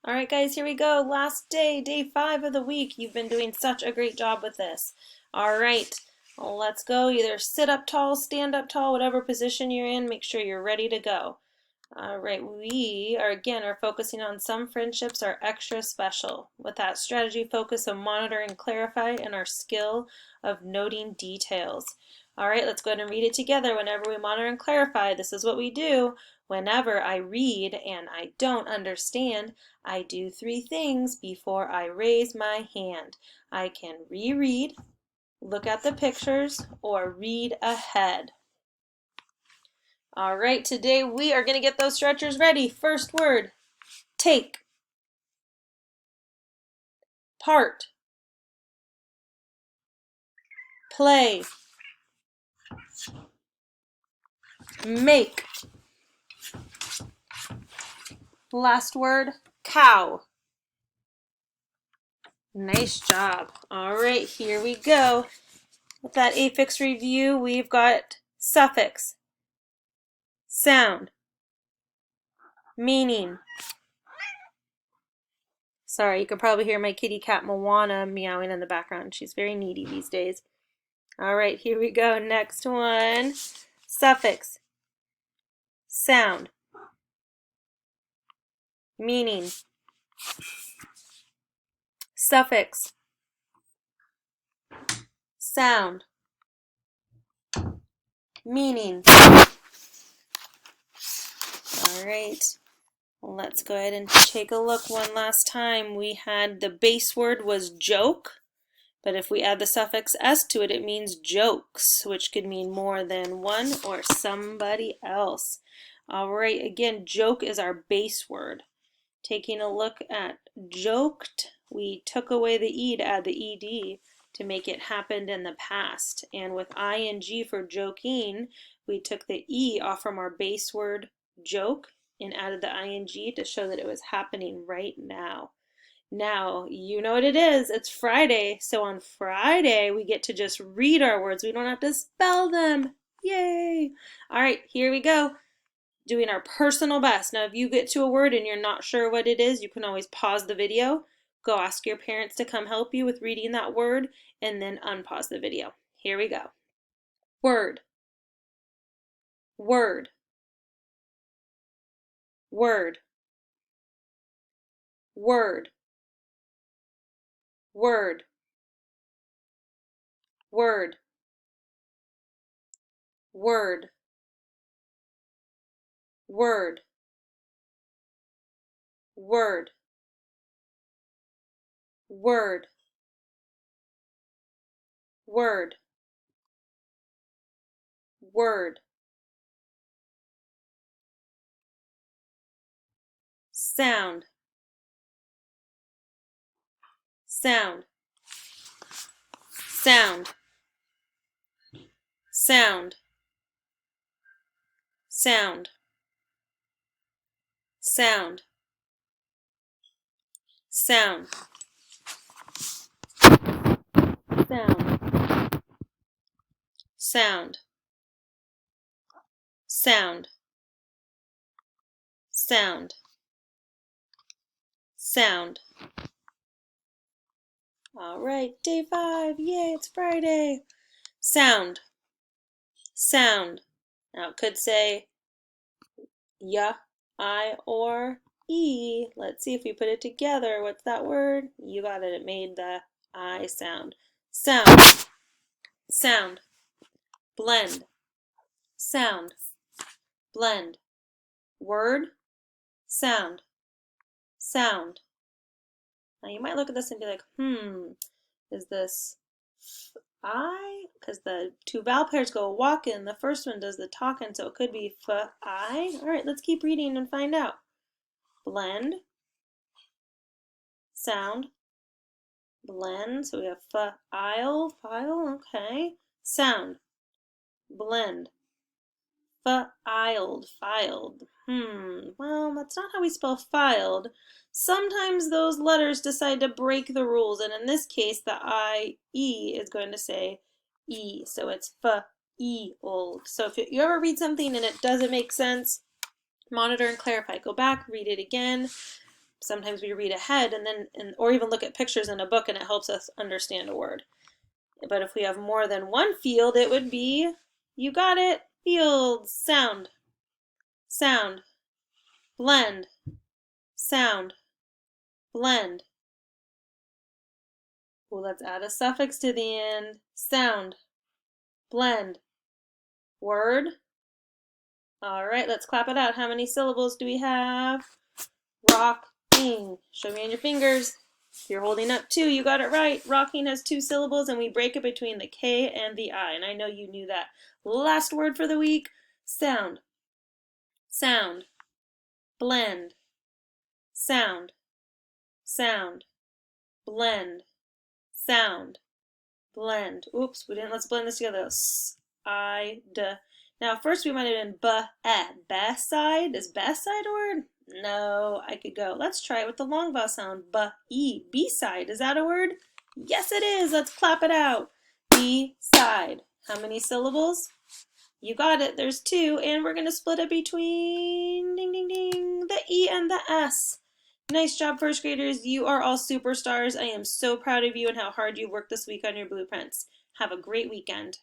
All right, guys, here we go. Last day, day 5 of the week. You've been doing such a great job with this. All right, let's go. Either sit up tall, stand up tall, whatever position you're in, make sure you're ready to go. All right, we are focusing on some friendships are extra special. With that strategy focus of monitor and clarify and our skill of noting details. All right, let's go ahead and read it together. Whenever we monitor and clarify, this is what we do. Whenever I read and I don't understand, I do 3 things before I raise my hand. I can reread, look at the pictures, or read ahead. All right, today we are going to get those stretchers ready. First word, take, part, play, make. Last word, cow. Nice job. All right, here we go. With that affix review, we've got suffix, sound, meaning. Sorry, you can probably hear my kitty cat Moana meowing in the background. She's very needy these days. All right, here we go. Next one, suffix, sound, meaning. Suffix, sound, meaning. All right, let's go ahead and take a look one last time. We had the base word was joke, but if we add the suffix s to it, it means jokes, which could mean more than one or somebody else. All right, again, joke is our base word. Taking a look at joked, we took away the e to add the ed to make it happened in the past. And with ing for joking, we took the e off from our base word joke and added the ing to show that it was happening right now. Now, you know what it is. It's Friday. So on Friday, we get to just read our words. We don't have to spell them. Yay! All right, here we go. Doing our personal best. Now, if you get to a word and you're not sure what it is, you can always pause the video, go ask your parents to come help you with reading that word, and then unpause the video. Here we go. Word, word, word, word, word, word, word, word, word, word, word, word, sound, sound, sound, sound, sound, sound, sound, sound, sound, sound, sound, sound. All right, day 5. Yay, it's Friday. Sound, sound. Now it could say ya, I, or e. Let's see if we put it together. What's that word? You got it. It made the I sound. Sound, sound, blend, sound, blend, word, sound, sound. Now you might look at this and be like, is this I? Because the 2 vowel pairs go walking. The first one does the talking, so it could be f-I. All right, let's keep reading and find out. Blend, sound, blend. So we have f-ile, file, okay. Sound, blend, filed, filed. Well, that's not how we spell filed. Sometimes those letters decide to break the rules, and in this case, the I-E is going to say E, so it's f-e-old. So if you ever read something and it doesn't make sense, monitor and clarify. Go back, read it again. sometimes we read ahead or even look at pictures in a book and it helps us understand a word. But if we have more than one field, it would be, you got it, fields, sound, sound, blend, sound, blend. Well, let's add a suffix to the end, sound, blend, word. All right, let's clap it out. How many syllables do we have? Rocking. Show me on your fingers. If you're holding up 2, you got it right. Rocking has 2 syllables and we break it between the K and the I. And I know you knew that. Last word for the week, sound. Sound. Blend. Sound. Sound. Blend. Sound. Blend. Oops, we didn't. Let's blend this together. S, I, D. Now, first we might have been best side. Is best side a word? No, I could go. Let's try it with the long vowel sound. B-side. Is that a word? Yes, it is. Let's clap it out. B-side. How many syllables? You got it. There's 2, and we're going to split it between, ding, ding, ding, the E and the S. Nice job, first graders. You are all superstars. I am so proud of you and how hard you worked this week on your blueprints. Have a great weekend.